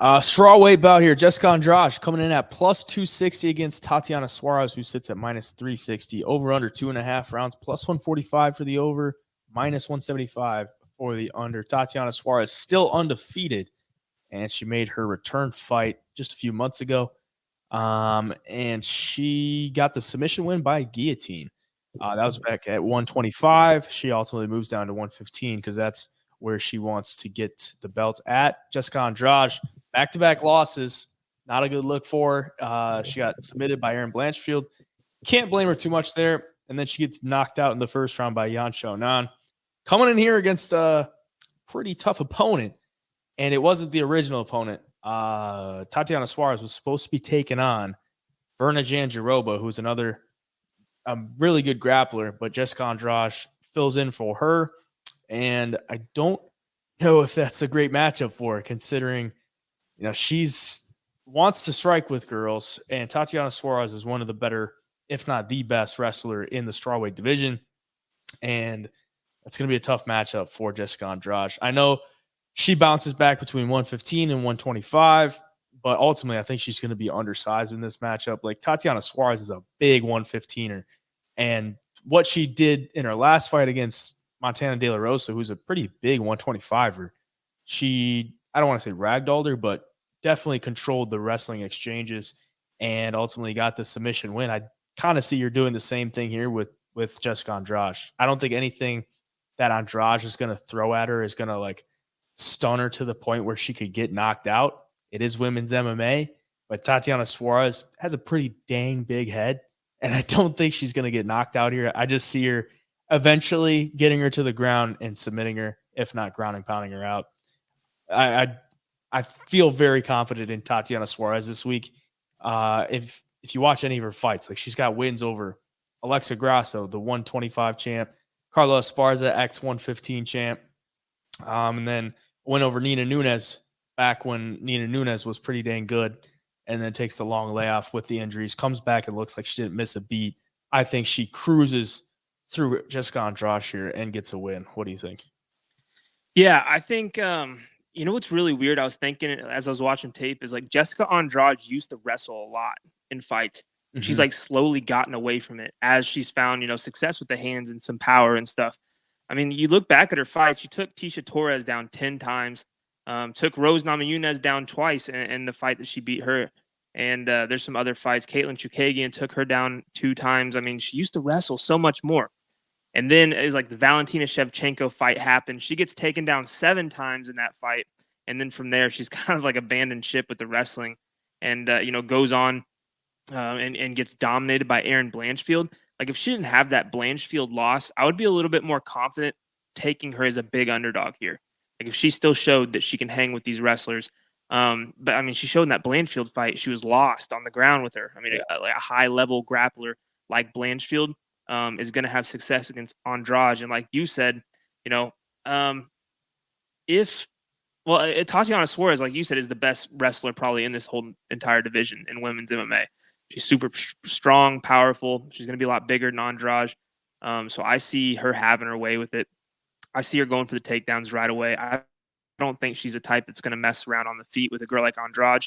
Strawweight bout here. Jessica Andrade coming in at plus 260 against Tatiana Suarez, who sits at minus 360. Over under 2.5 rounds, plus 145 for the over, minus 175 for the under. Tatiana Suarez still undefeated, and she made her return fight just a few months ago. And she got the submission win by guillotine. That was back at 125. She ultimately moves down to 115 because that's where she wants to get the belt at. Jessica Andrade, back-to-back losses. Not a good look for her. She got submitted by Erin Blanchfield. Can't blame her too much there. And then she gets knocked out in the first round by Yan Xiaonan. Coming in here against a pretty tough opponent, and it wasn't the original opponent. Tatiana Suarez was supposed to be taking on Verna Jandiroba, who's another really good grappler, but Jessica Andrade fills in for her. And I don't know if that's a great matchup for her, considering, she's wants to strike with girls, and Tatiana Suarez is one of the better, if not the best wrestler in the strawweight division. And that's going to be a tough matchup for Jessica Andrade. I know she bounces back between 115 and 125, but ultimately I think she's going to be undersized in this matchup. Like, Tatiana Suarez is a big 115er, and what she did in her last fight against Montana De La Rosa, who's a pretty big 125er, I don't want to say ragdolled her, but definitely controlled the wrestling exchanges and ultimately got the submission win. I kind of see you're doing the same thing here with Jessica Andrade. I don't think anything that Andrade is going to throw at her is going to stun her to the point where she could get knocked out. It is women's MMA, but Tatiana Suarez has a pretty dang big head, and I don't think she's going to get knocked out here. I just see her eventually getting her to the ground and submitting her, if not ground and pounding her out. I feel very confident in Tatiana Suarez this week. If you watch any of her fights, she's got wins over Alexa Grasso, the 125 champ, Carla Esparza, X115 champ, and then win over Nina Nunes back when Nina Nunes was pretty dang good, and then takes the long layoff with the injuries, comes back and looks like she didn't miss a beat. I think she cruises through Jessica Andrade here and gets a win. What do you think? Yeah, I think what's really weird, I was thinking as I was watching tape, is Jessica Andrade used to wrestle a lot in fights. And she's slowly gotten away from it as she's found, success with the hands and some power and stuff. I mean, you look back at her fights, she took Tisha Torres down 10 times, took Rose Namajunas down twice in the fight that she beat her. And there's some other fights. Caitlin Chukagian took her down 2 times. I mean, she used to wrestle so much more. And then is the Valentina Shevchenko fight happened. She gets taken down 7 times in that fight. And then from there, she's kind of abandoned ship with the wrestling and, goes on and gets dominated by Erin Blanchfield. If she didn't have that Blanchfield loss, I would be a little bit more confident taking her as a big underdog here. If she still showed that she can hang with these wrestlers. But I mean, she showed in that Blanchfield fight, she was lost on the ground with her. I mean, a high level grappler like Blanchfield is going to have success against Andrade. And like you said, Tatiana Suarez, like you said, is the best wrestler probably in this whole entire division in women's MMA. She's super strong, powerful. She's going to be a lot bigger than Andrade. So I see her having her way with it. I see her going for the takedowns right away. I don't think she's a type that's going to mess around on the feet with a girl like Andrade.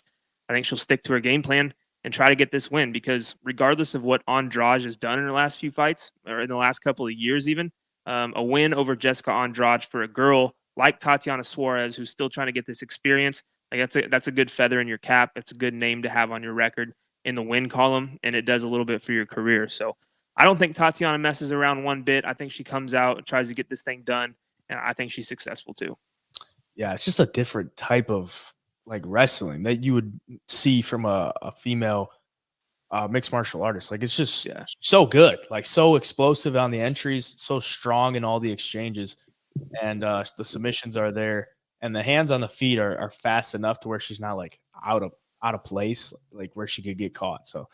I think she'll stick to her game plan and try to get this win, because regardless of what Andrade has done in her last few fights, or in the last couple of years even, a win over Jessica Andrade for a girl like Tatiana Suarez, who's still trying to get this experience, that's a good feather in your cap. It's a good name to have on your record in the win column, and it does a little bit for your career. So I don't think Tatiana messes around one bit. I think she comes out and tries to get this thing done, and I think she's successful too. Yeah, it's just a different type of wrestling that you would see from a female mixed martial artist. It's just so good, so explosive on the entries, so strong in all the exchanges, and the submissions are there, and the hands on the feet are fast enough to where she's not out of place, where she could get caught. So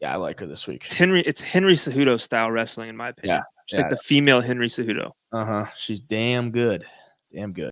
yeah, I like her this week. It's Henry Cejudo style wrestling, in my opinion. Yeah, she's the female Henry Cejudo. She's damn good.